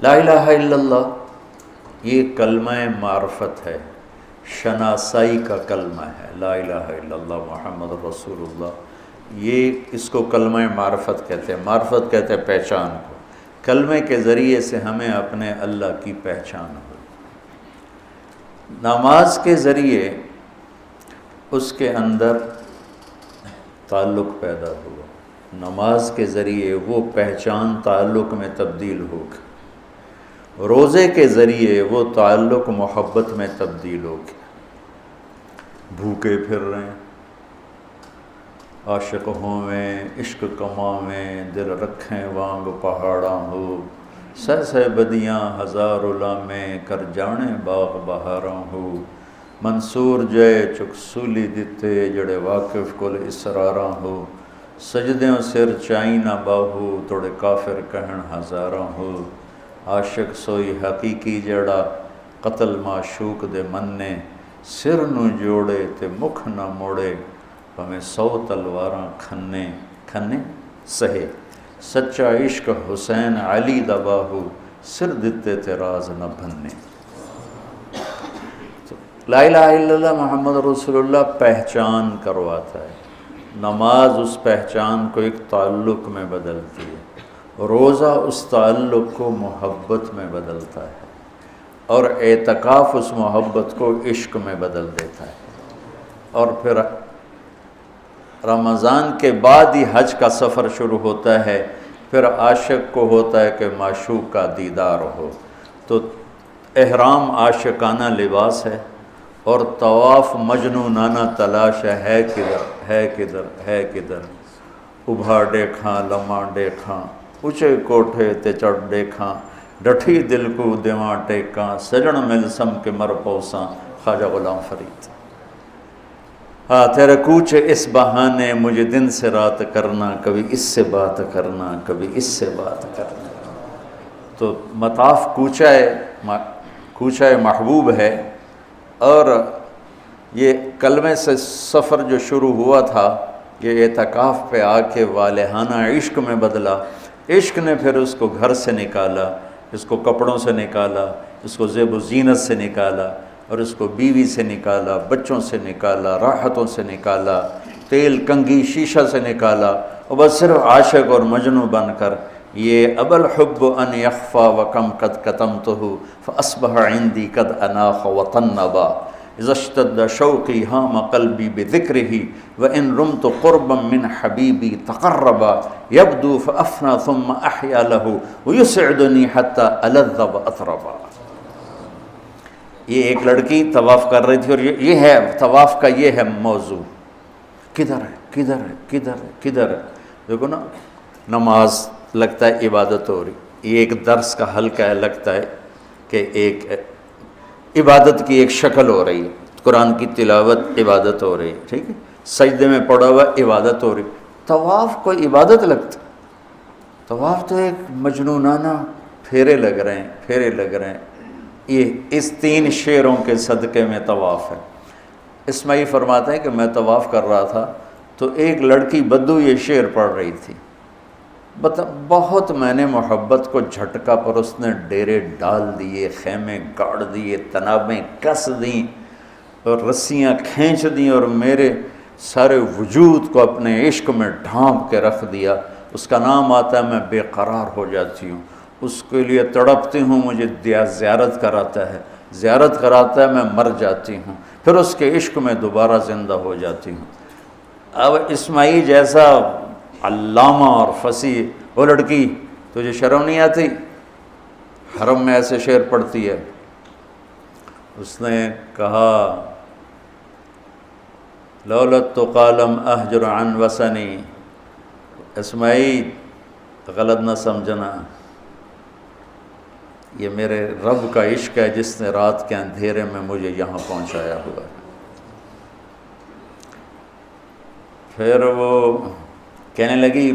لا الہ الا اللہ یہ کلمہ معرفت ہے، شناسائی کا کلمہ ہے۔ لا الہ الا اللہ محمد رسول اللہ، یہ اس کو کلمہ معرفت کہتے ہیں۔ معرفت کہتے ہیں پہچان کو۔ کلمے کے ذریعے سے ہمیں اپنے اللہ کی پہچان ہو۔ نماز کے ذریعے اس کے اندر تعلق پیدا ہوا، نماز کے ذریعے وہ پہچان تعلق میں تبدیل ہوگی، روزے کے ذریعے وہ تعلق محبت میں تبدیل ہوگی۔ بھوکے پھر رہے ہیں، عاشق ہوویں عشق کماویں، دل رکھیں وانگ پہاڑاں ہو، سہ سہ بدیاں ہزار علامیں، کر جانے باغ بہاراں ہو، منصور جے چک سولی دتے، جڑے واقف کل اسراراں ہو، سجدیوں سر چائی نہ باہو، توڑے کافر کہن ہزاراں ہو، عاشق سوئی حقیقی جڑا قتل معشوق دے مننے، سر نو جوڑے تے مکھ نہ موڑے، ہمیں 100 تلواراں کھنے سہے، سچا عشق حسین علی دا باہو، سر دتے تے راز نہ بھنے۔ لا الہ الا اللہ محمد رسول اللہ پہچان کرواتا ہے۔ نماز اس پہچان کو ایک تعلق میں بدلتی ہے، روزہ اس تعلق کو محبت میں بدلتا ہے، اور اعتکاف اس محبت کو عشق میں بدل دیتا ہے۔ اور پھر رمضان کے بعد ہی حج کا سفر شروع ہوتا ہے، پھر عاشق کو ہوتا ہے کہ معشوق کا دیدار ہو، تو احرام عاشقانہ لباس ہے، اور طواف مجنونانہ تلاش ہے کدھر ہے کدھر ہے کدھر، ابھا ڈیکھاں لماں ڈیکھاں، اونچے کوٹھے تے چڑھ ڈیکھاں، ڈٹھی دل کو دیواں ٹیکاں، سجن مل سم کے مر پوساں، خواجہ غلام فرید۔ ہاں تیرے کوچے اس بہانے، مجھے دن سے رات کرنا، کبھی اس سے بات کرنا، کبھی اس سے بات کرنا۔ تو مطاف کوچہ محبوب ہے، اور یہ کلمے سے سفر جو شروع ہوا تھا، یہ اعتکاف پہ آ کے والہانہ عشق میں بدلا۔ عشق نے پھر اس کو گھر سے نکالا، اس کو کپڑوں سے نکالا، اس کو زیب و زینت سے نکالا، اور اس کو بیوی سے نکالا، بچوں سے نکالا، راحتوں سے نکالا، تیل کنگھی شیشہ سے نکالا، اور بس صرف عاشق اور مجنوں بن کر یہ ابا الحب ان یخفا وکم قد کتمتہ فاصبح عندی قد اناخ وطنبا اذا اشتد شوقی ہام قلبی بذکرہ وان رمت قربا من حبیبی تقربا یبدو فافنا ثم احیا لہ ویسعدنی حتی الذ واطربا۔ یہ ایک لڑکی طواف کر رہی تھی، اور یہ ہے طواف کا، یہ ہے موضوع، کدھر ہے کدھر ہے کدھر ہے کدھر ہے۔ دیکھو نا، نماز لگتا ہے عبادت ہو رہی، یہ ایک درس کا حلقہ ہے، لگتا ہے کہ ایک عبادت کی ایک شکل ہو رہی ہے، قرآن کی تلاوت عبادت ہو رہی ہے، ٹھیک ہے، سجدے میں پڑا ہوا عبادت ہو رہی۔ طواف کو عبادت لگتا، طواف تو ایک مجنونانہ پھیرے لگ رہے ہیں، پھیرے لگ رہے ہیں۔ یہ اس 3 شعروں کے صدقے میں طواف ہے۔ اسماعیل فرماتے ہیں کہ میں طواف کر رہا تھا تو ایک لڑکی بدو یہ شعر پڑھ رہی تھی، بہت میں نے محبت کو جھٹکا، پر اس نے ڈیرے ڈال دیے، خیمے گاڑ دیے، تنابیں کس دیں اور رسیاں کھینچ دیں، اور میرے سارے وجود کو اپنے عشق میں ڈھانپ کے رکھ دیا۔ اس کا نام آتا ہے، میں بے قرار ہو جاتی ہوں، اس کے لیے تڑپتی ہوں، مجھے زیارت کراتا ہے، زیارت کراتا ہے، میں مر جاتی ہوں، پھر اس کے عشق میں دوبارہ زندہ ہو جاتی ہوں۔ اب اسماعیل جیسا علامہ اور فصیح وہ لڑکی، تجھے شرم نہیں آتی؟ حرم میں ایسے شعر پڑھتی ہے۔ اس نے کہا لولت تو قالم احجر عن وسنی، اسماعیل غلط نہ سمجھنا، یہ میرے رب کا عشق ہے جس نے رات کے اندھیرے میں مجھے یہاں پہنچایا ہوا ہے۔ پھر وہ کہنے لگی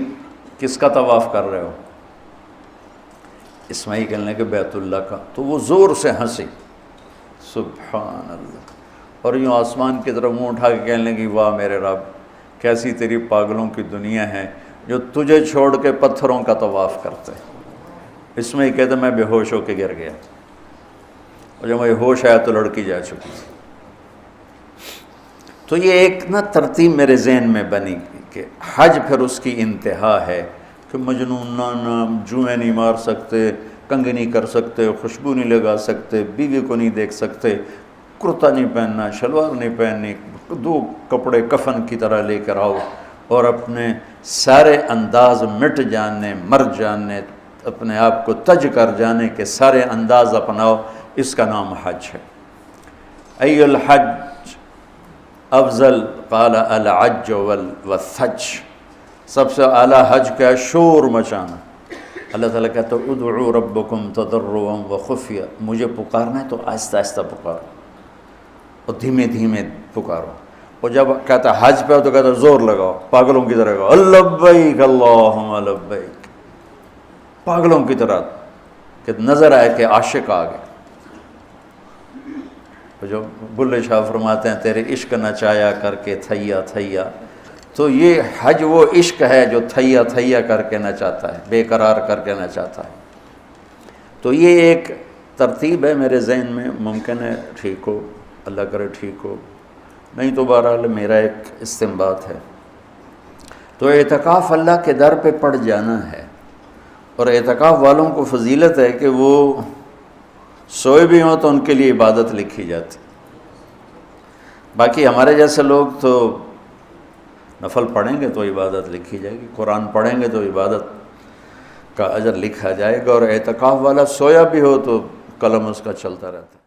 کس کا طواف کر رہے ہو؟ اسماعیل کہنے لگے بیت اللہ کا۔ تو وہ زور سے ہنسی، سبحان اللہ، اور یوں آسمان کی طرف منہ اٹھا کے کہنے لگی واہ میرے رب، کیسی تیری پاگلوں کی دنیا ہے جو تجھے چھوڑ کے پتھروں کا طواف کرتے ہیں۔ اس میں یہ کہتا میں بے ہوش ہو کے گر گیا، اور جب مجھے ہوش آیا تو لڑکی جا چکی تھی۔ تو یہ ایک نا ترتیب میرے ذہن میں بنی کہ حج پھر اس کی انتہا ہے کہ مجنون نہ جوئیں نہیں مار سکتے، کنگھی نہیں کر سکتے، خوشبو نہیں لگا سکتے، بیوی کو نہیں دیکھ سکتے، کرتا نہیں پہننا، شلوار نہیں پہننی، دو کپڑے کفن کی طرح لے کر آؤ، اور اپنے سارے انداز مٹ جانے، مر جانے، اپنے آپ کو تج کر جانے کے سارے انداز اپناؤ، اس کا نام حج ہے۔ ای الحج افضل، قال العج والثج، سب سے اعلیٰ حج کیا ہے؟ شور مچانا۔ اللہ تعالیٰ کہتا ہے ادعوا ربکم تضرعا وخفیہ، مجھے پکارنا ہے تو آہستہ آہستہ پکارو اور دھیمے دھیمے پکارو، اور جب کہتا ہے حج پہ ہو تو کہتا ہے زور لگاؤ، پاگلوں کی طرح کہو لبیک اللہم لبیک، پاگلوں کی طرح، کہ نظر آئے کہ عاشق آ گئے۔ جو بلے شاہ فرماتے ہیں تیرے عشق نچایا کر کے تھیا تھیا، تو یہ حج وہ عشق ہے جو تھیا تھیا کر کے نچاتا ہے، بے قرار کر کے نچاتا ہے۔ تو یہ ایک ترتیب ہے میرے ذہن میں، ممکن ہے ٹھیک ہو، اللہ کرے ٹھیک ہو، نہیں تو بہرحال میرا ایک استنباط ہے۔ تو اعتکاف اللہ کے در پہ پڑ جانا ہے، اور اعتکاف والوں کو فضیلت ہے کہ وہ سوئے بھی ہوں تو ان کے لیے عبادت لکھی جاتی۔ باقی ہمارے جیسے لوگ تو نفل پڑھیں گے تو عبادت لکھی جائے گی، قرآن پڑھیں گے تو عبادت کا اجر لکھا جائے گا، اور اعتکاف والا سویا بھی ہو تو قلم اس کا چلتا رہتا ہے۔